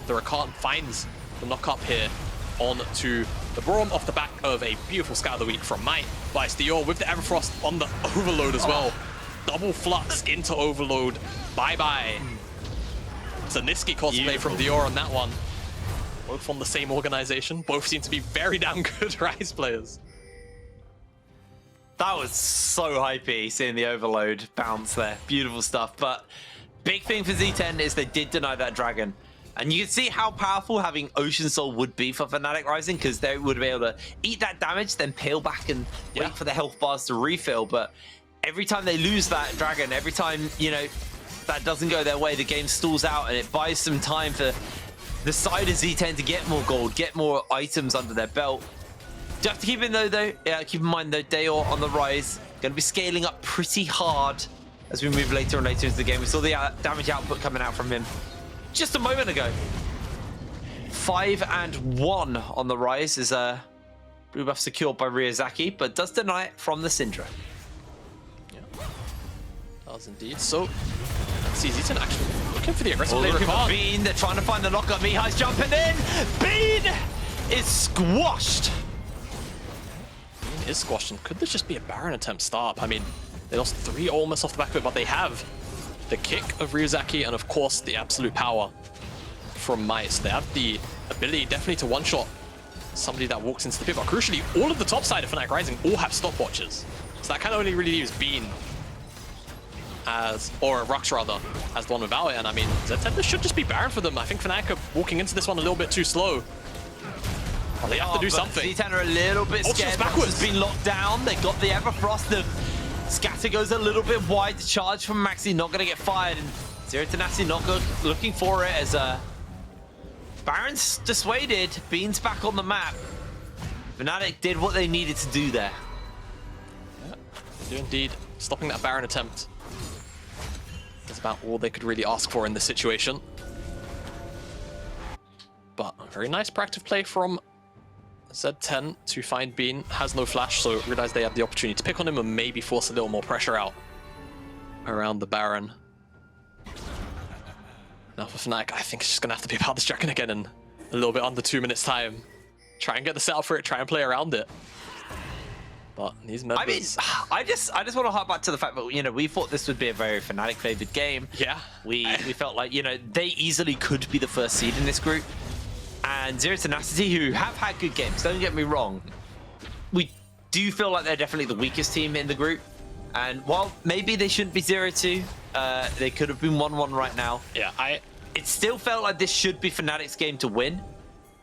the Rakan finds the knock-up here onto the Braum off the back of a beautiful Scout of the Week from meight. But it's Dajor with the Everfrost on the Overload as well. Double Flux into Overload. Bye-bye. It's a Niski cosplay from Dajor on that one. Both from the same organization. Both seem to be very damn good Ryze players. That was so hypey, seeing the Overload bounce there. Beautiful stuff. But big thing for Z10 is they did deny that Dragon. And you can see how powerful having Ocean Soul would be for Fnatic Rising, because they would be able to eat that damage, then peel back and wait for the health bars to refill. But every time they lose that Dragon, every time, you know, that doesn't go their way, the game stalls out, and it buys some time for the side of Z10 to get more gold, get more items under their belt. You have to keep in keep in mind though, Dajor on the rise, going to be scaling up pretty hard as we move later and later into the game. We saw the damage output coming out from him just a moment ago. 5 and 1 on the rise is blue buff secured by Ryuzaki, but does deny it from the Syndra. Yeah, does indeed. So See Z10 actually looking for the aggressive play. Looking for Bean, they're trying to find the lockup. Mihai's jumping in. Bean is squashed. Bean is squashed, and could this just be a Baron attempt start? I mean, they lost 3 almost off the back of it, but they have the kick of Ryuzaki and of course the absolute power from meight. So they have the ability definitely to one-shot somebody that walks into the pit, but crucially, all of the top side of Fnatic Rising all have stopwatches. So that kind of only really leaves Bean or Rhuckz rather, as the one without it. And I mean, Z10 should just be Baron for them. I think Fnatic are walking into this one a little bit too slow. Well, they have to do something. Z10 are a little bit scared. Backwards. Has been locked down. They got the Everfrost. The scatter goes a little bit wide. The charge from MAXI not going to get fired. And Zero Tenacity not looking for it as Baron's dissuaded. Bean's back on the map. Fnatic did what they needed to do there. Yeah, they do indeed. Stopping that Baron attempt is about all they could really ask for in this situation. But a very nice proactive play from Z10 to find Bean. Has no flash, so realize they have the opportunity to pick on him and maybe force a little more pressure out around the Baron. Now for Fnatic, I think it's just gonna have to be about this Dragon again in a little bit under 2 minutes time. Try and get the setup for it, try and play around it. But these members... I mean, I just want to harp back to the fact that, you know, we thought this would be a very Fnatic favored game. Yeah. We felt like, you know, they easily could be the first seed in this group. And Zero Tenacity, who have had good games, don't get me wrong, we do feel like they're definitely the weakest team in the group. And while maybe they shouldn't be 0-2, they could have been 1-1 right now. Yeah, It still felt like this should be Fnatic's game to win.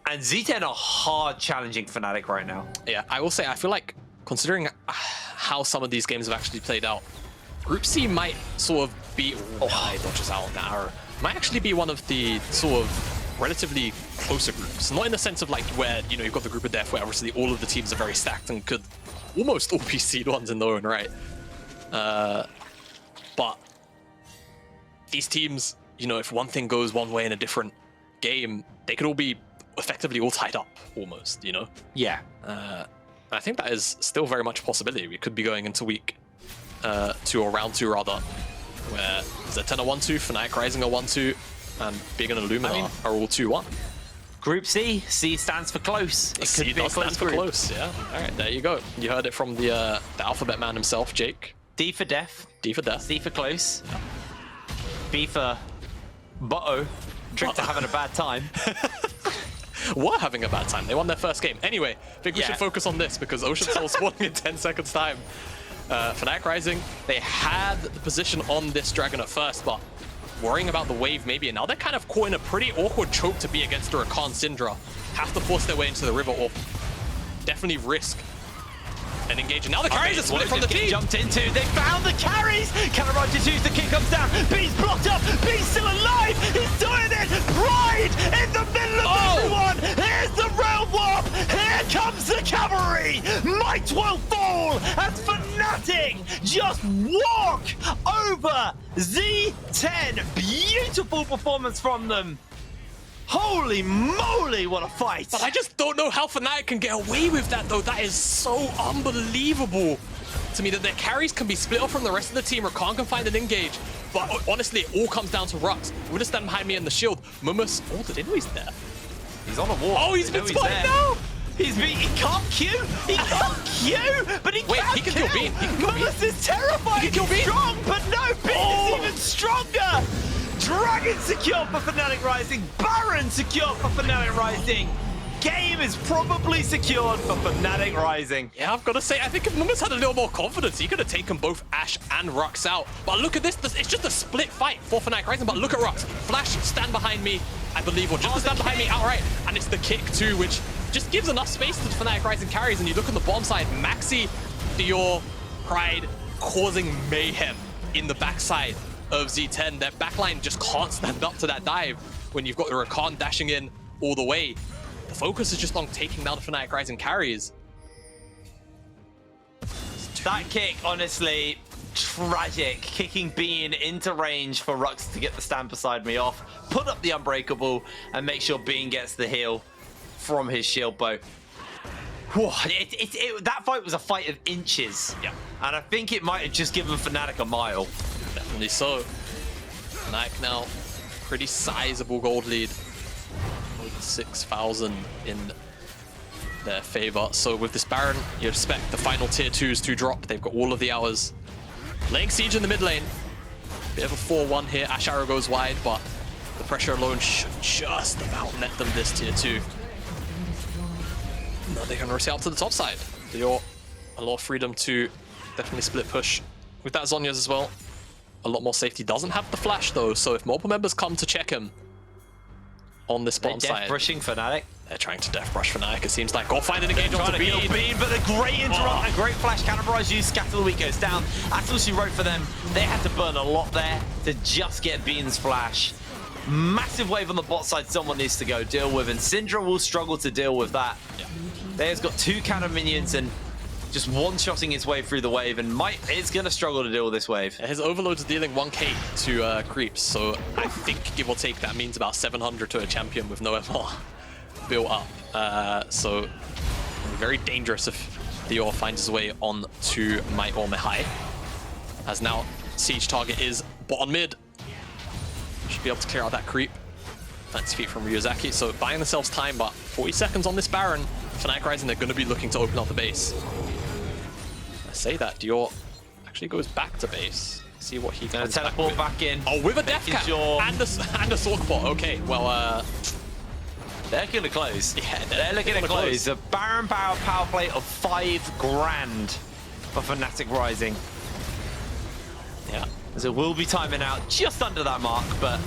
And Z10 are hard challenging Fnatic right now. Yeah, I will say, I feel like, considering how some of these games have actually played out, Group C might sort of be... Oh, I dodges out on that arrow. Might actually be one of the sort of relatively closer groups. Not in the sense of like where, you know, you've got the group of death where obviously all of the teams are very stacked and could almost all be seed ones in their own right. But these teams, you know, if one thing goes one way in a different game, they could all be effectively all tied up almost, you know? Yeah. I think that is still very much a possibility. We could be going into week 2 or round 2 rather, where Z10 are 1-2, Fnatic Rising are 1-2, and Big and Illumina are all 2-1. Group C, C stands for close. It C could be a stands for close, yeah. All right, there you go. You heard it from the alphabet man himself, Jake. D for death. D for death. C for close. B for butto. Trick to having a bad time. Were having a bad time. They won their first game. Anyway, I think we should focus on this because Ocean Soul spawning in 10 seconds time. Fnatic Rising, they had the position on this Dragon at first, but worrying about the wave maybe, and now they're kind of caught in a pretty awkward choke to be against the Rakan Syndra. Have to force their way into the river or definitely risk and engage. And now the carries are split from the team. Jumped into, they found the carries! Ryze used the kick comes down, B's blocked up, B's still alive, he's doing it! Pride in the middle of everyone! Here's the rail warp! Here comes the cavalry! Might will fall as Fnatic just walk over Z10. Beautiful performance from them. Holy moly, what a fight! But I just don't know how Fnatic can get away with that, though. That is so unbelievable to me that their carries can be split off from the rest of the team. Rakan can find an engage. But honestly, it all comes down to Rhuckz. We're gonna stand behind me in the shield. Mumus, oh, did they know he's there? He's on a wall. Oh, he's been spotted now! He can't Q! He can't Q! But he Wait, can he can kill Bean. He can kill Bean. Mumus is terrifying! He can kill Bean. Strong, but no, Bean is even stronger! Dragon secured for Fnatic Rising. Baron secured for Fnatic Rising. Game is probably secured for Fnatic Rising. Yeah, I've got to say, I think if Mumus had a little more confidence, he could have taken both Ashe and Rhuckz out. But look at this. It's just a split fight for Fnatic Rising. But look at Rhuckz. Flash, stand behind me, I believe, or just stand behind me outright. And it's the kick too, which just gives enough space to the Fnatic Rising carries. And you look on the bottom side, MAXI, Dajor, Pride causing mayhem in the backside of Z10. Their backline just can't stand up to that dive when you've got the Rakan dashing in all the way. The focus is just on taking down the Fnatic Rising carries. That kick, honestly, tragic. Kicking Bean into range for Rhuckz to get the stand beside me off, put up the Unbreakable, and make sure Bean gets the heal from his shield bow. That fight was a fight of inches. Yeah. And I think it might have just given Fnatic a mile. Definitely so. Fnatic now, pretty sizable gold lead. 6,000 in their favor. So with this Baron, you expect the final tier 2s to drop. They've got all of the hours. Laying siege in the mid lane. Bit of a 4-1 here. Ashe arrow goes wide, but the pressure alone should just about net them this tier 2. Now they can rush out to the top side. Dajor, a lot of freedom to definitely split push with that Zhonya's as well. A lot more safety. Doesn't have the flash though, so if multiple members come to check him on this bottom side, brushing Fnatic. They're trying to death brush Fnatic. It seems like go find an engage onto Bean, but a great interrupt, a great flash cannibalize you. Scatter the weak goes down. That's all she wrote for them. They had to burn a lot there to just get Bean's flash. Massive wave on the bot side. Someone needs to go deal with, and Syndra will struggle to deal with that. Yeah. They's got 2 cannon minions and just one-shotting his way through the wave, and Meight is going to struggle to deal with this wave. His overload's dealing 1k to creeps, so I think give or take that means about 700 to a champion with no MR built up. So very dangerous if Dajor finds his way on to Meight or mihai. As now siege target is bottom mid. Should be able to clear out that creep. Fancy feet from Ryuzaki, so buying themselves time, but 40 seconds on this Baron. Fnatic Ryze, they're going to be looking to open up the base. I say that, Dajor actually goes back to base. See what he can teleport back in. Oh, with a death cap and a sword bot. Okay, well, they're going to close. Yeah, they're looking to close. A Baron power play of 5 grand for Fnatic Rising. Yeah. So it will be timing out just under that mark, but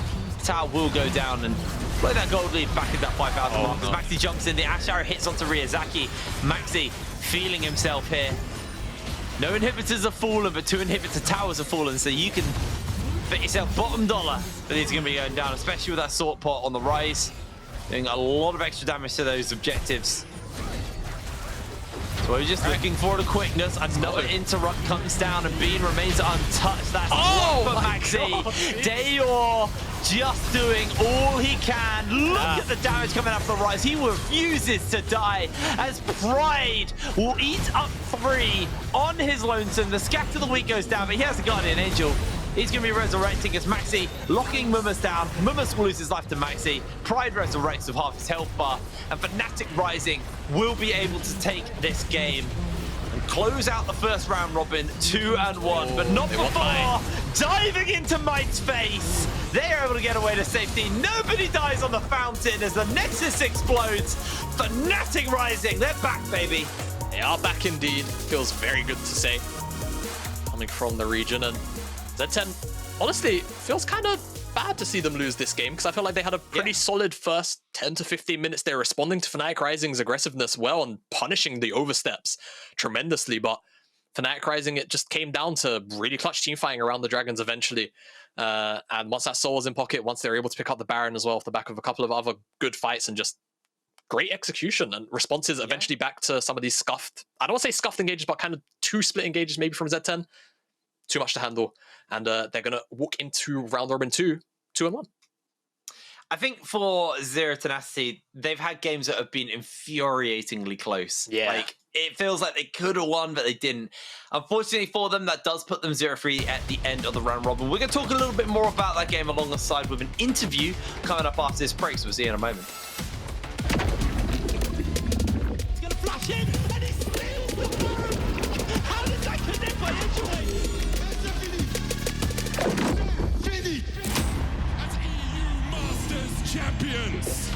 Tower will go down and play that gold lead back at that 5,000 mark. As MAXI jumps in, the Ashe arrow hits onto Ryuzaki. MAXI feeling himself here. No inhibitors have fallen, but 2 inhibitor towers have fallen, so you can bet yourself bottom dollar that he's going to be going down, especially with that sword pot on the Ryze, doing a lot of extra damage to those objectives. So we're just looking for the quickness. Another interrupt comes down and Bean remains untouched. That's for MAXI. Dajor just doing all he can. Look at the damage coming out from the Ryze. He refuses to die as Pride will eat up 3 on his lonesome. The scatter of the weak goes down, but he has a Guardian Angel. He's going to be resurrecting as MAXI locking Mumus down. Mumus will lose his life to MAXI. Pride resurrects with half his health bar. And Fnatic Rising will be able to take this game and close out the first round robin 2-1. But not before diving into Might's face. They're able to get away to safety. Nobody dies on the fountain as the Nexus explodes. Fnatic Rising, they're back, baby. They are back indeed. Feels very good to say. Coming from the region, and Z10, honestly, feels kind of bad to see them lose this game because I feel like they had a pretty solid first 10 to 15 minutes. They're responding to Fnatic Rising's aggressiveness well and punishing the oversteps tremendously, but Fnatic Rising, it just came down to really clutch team fighting around the Dragons eventually. And once that soul was in pocket, once they were able to pick up the Baron as well off the back of a couple of other good fights and just great execution and responses eventually back to some of these scuffed, I don't want to say scuffed engages, but kind of 2 split engages maybe from Z10. Too much to handle, and they're going to walk into round robin 2-1. I think for Zero Tenacity, they've had games that have been infuriatingly close. Yeah. Like, it feels like they could have won, but they didn't. Unfortunately for them, that does put them 0-3 at the end of the round robin. We're going to talk a little bit more about that game alongside with an interview coming up after this break, so we'll see you in a moment. He's going to flash in, and he steals the Baron! How did that connect by Edgeway? As EU Masters Champions.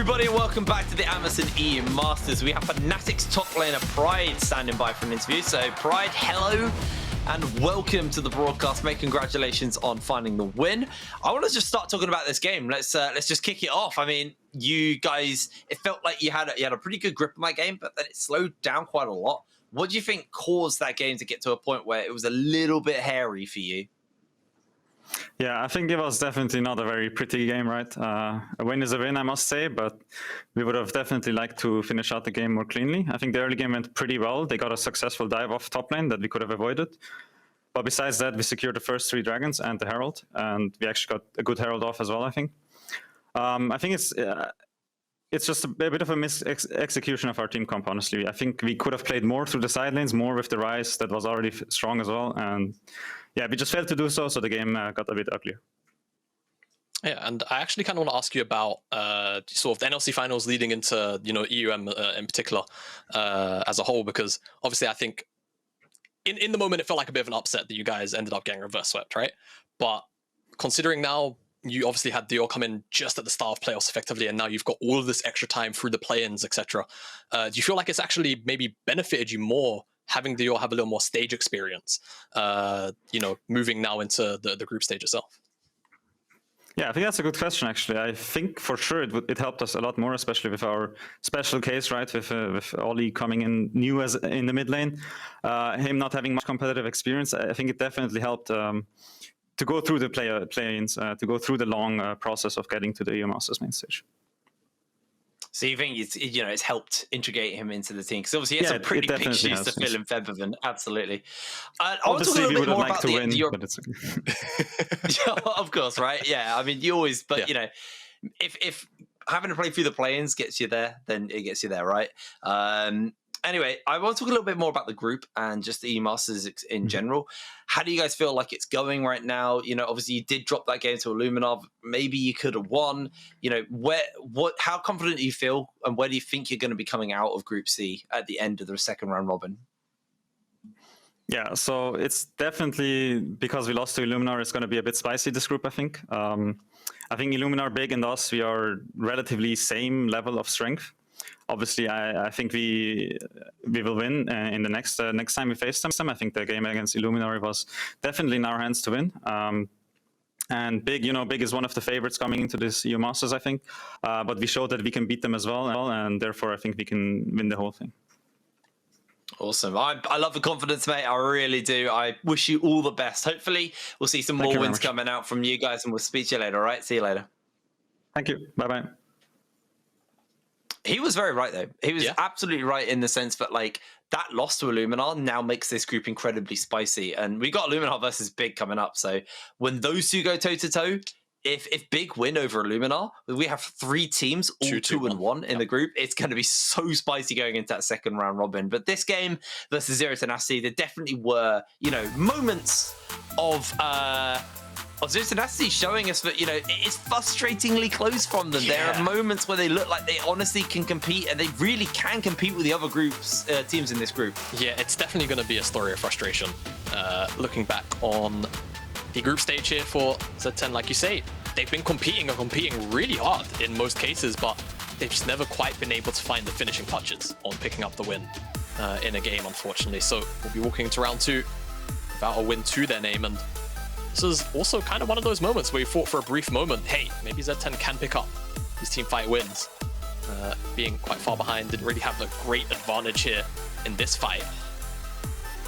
everybody, and welcome back to the Amazon EU Masters. We have Fnatic's top laner Pride standing by for an interview. So Pride, hello and welcome to the broadcast. Mate, congratulations on finding the win. I want to just start talking about this game. Let's just kick it off. I mean, you guys, it felt like you had a pretty good grip on that game, but then it slowed down quite a lot. What do you think caused that game to get to a point where it was a little bit hairy for you? Yeah, I think it was definitely not a very pretty game, right? A win is a win, I must say, but we would have definitely liked to finish out the game more cleanly. I think the early game went pretty well. They got a successful dive off top lane that we could have avoided. But besides that, we secured the first 3 dragons and the Herald, and we actually got a good Herald off as well, I think. I think it's just a bit of a execution of our team comp, honestly. I think we could have played more through the side lanes, more with the Ryze that was already strong as well, and yeah, we just failed to do so the game got a bit uglier. Yeah, and I actually kind of want to ask you about sort of the NLC finals leading into, you know, EUM in particular as a whole, because obviously I think in the moment it felt like a bit of an upset that you guys ended up getting reverse swept, right? But considering now you obviously had Dajor come in just at the start of playoffs effectively, and now you've got all of this extra time through the play-ins, etc. Do you feel like it's actually maybe benefited you more having Dajor have a little more stage experience, you know, moving now into the group stage itself? Yeah, I think that's a good question, actually. I think for sure it helped us a lot more, especially with our special case, right? With Oli coming in new in the mid lane, him not having much competitive experience. I think it definitely helped to go through the play-ins, to go through the long process of getting to the EU Masters main stage. So you think it's helped integrate him into the team? Because obviously he had some pretty big shoes to fill in Featherman. Absolutely. I want to talk a little bit more about of course, right? Yeah, I mean, you always, but you know, if having to play through the play-ins gets you there, then it gets you there, right? Anyway, I want to talk a little bit more about the group and just the EU Masters in general. How do you guys feel like it's going right now? You know, obviously you did drop that game to Illuminov. Maybe you could have won. You know, how confident do you feel, and where do you think you're going to be coming out of Group C at the end of the second round robin? Yeah, so it's definitely, because we lost to Illuminar, it's going to be a bit spicy, this group, I think. I think Illuminar, Big, and us, we are relatively same level of strength. Obviously, I think we will win in the next time we face them. I think the game against Illuminary was definitely in our hands to win. And Big, you know, Big is one of the favorites coming into this EU Masters, I think. But we showed that we can beat them as well, and therefore I think we can win the whole thing. Awesome. I love the confidence, mate. I really do. I wish you all the best. Hopefully, we'll see some more wins coming out from you guys, and we'll speak to you later, all right? See you later. Thank you. Bye-bye. He was very right, though. He was absolutely right in the sense that, like, that loss to Illuminar now makes this group incredibly spicy. And we got Illuminar versus Big coming up. So when those two go toe-to-toe, if Big win over Illuminar, we have 3 teams, all 2-1 in the group. It's going to be so spicy going into that second round robin. But this game versus Zero Tenacity, there definitely were, you know, moments of Zero Tenacity showing us that, you know, it's frustratingly close from them. There are moments where they look like they honestly can compete, and they really can compete with the other groups, teams in this group. Yeah, it's definitely going to be a story of frustration. Looking back on the group stage here for Z10, like you say, they've been competing really hard in most cases, but they've just never quite been able to find the finishing touches on picking up the win in a game, unfortunately. So we'll be walking into round 2 without a win to their name, and this is also kind of one of those moments where you thought for a brief moment, hey, maybe Z10 can pick up these team fight wins. Being quite far behind, didn't really have a great advantage here in this fight.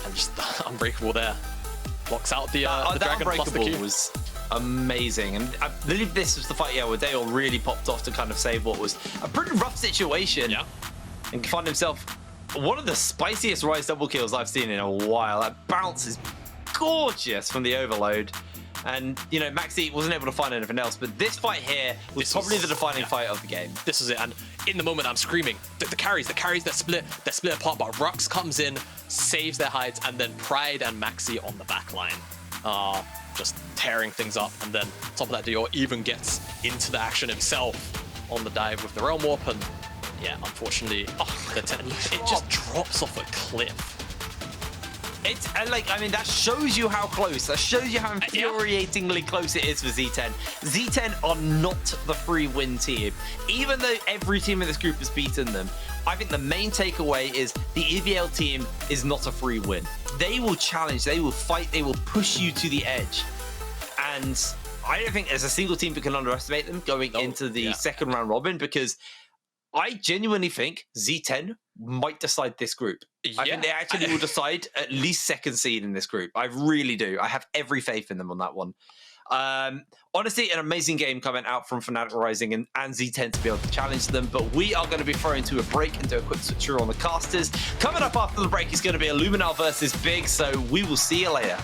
And just Unbreakable there. Blocks out the Dragon plus the Q. Was amazing. And I believe this was the fight, where Dajor really popped off to kind of save what was a pretty rough situation. Yeah. And find himself one of the spiciest Ryze double kills I've seen in a while. That bounce is gorgeous from the overload, and you know, MAXI wasn't able to find anything else, but this fight here was probably the defining fight of the game. This is it, and in the moment I'm screaming, the carries that split apart, but Rhuckz comes in, saves their hides, and then Pride and MAXI on the back line just tearing things up, and then on top of that, Dajor even gets into the action himself on the dive with the Realm Warp, and yeah, unfortunately, it just drops off a cliff. It's like, I mean, that shows you how close. That shows you how infuriatingly close it is for Z10. Z10 are not the free win team. Even though every team in this group has beaten them, I think the main takeaway is the EVL team is not a free win. They will challenge, they will fight, they will push you to the edge. And I don't think there's a single team that can underestimate them going into the second round robin, because I genuinely think Z10 might decide this group. I think they actually will decide at least second seed in this group. I really do. I have every faith in them on that one. Honestly, an amazing game coming out from Fnatic Rising and Z10 to be able to challenge them. But we are going to be thrown to a break and do a quick switcher on the casters. Coming up after the break is going to be Illuminal versus Big. So we will see you later.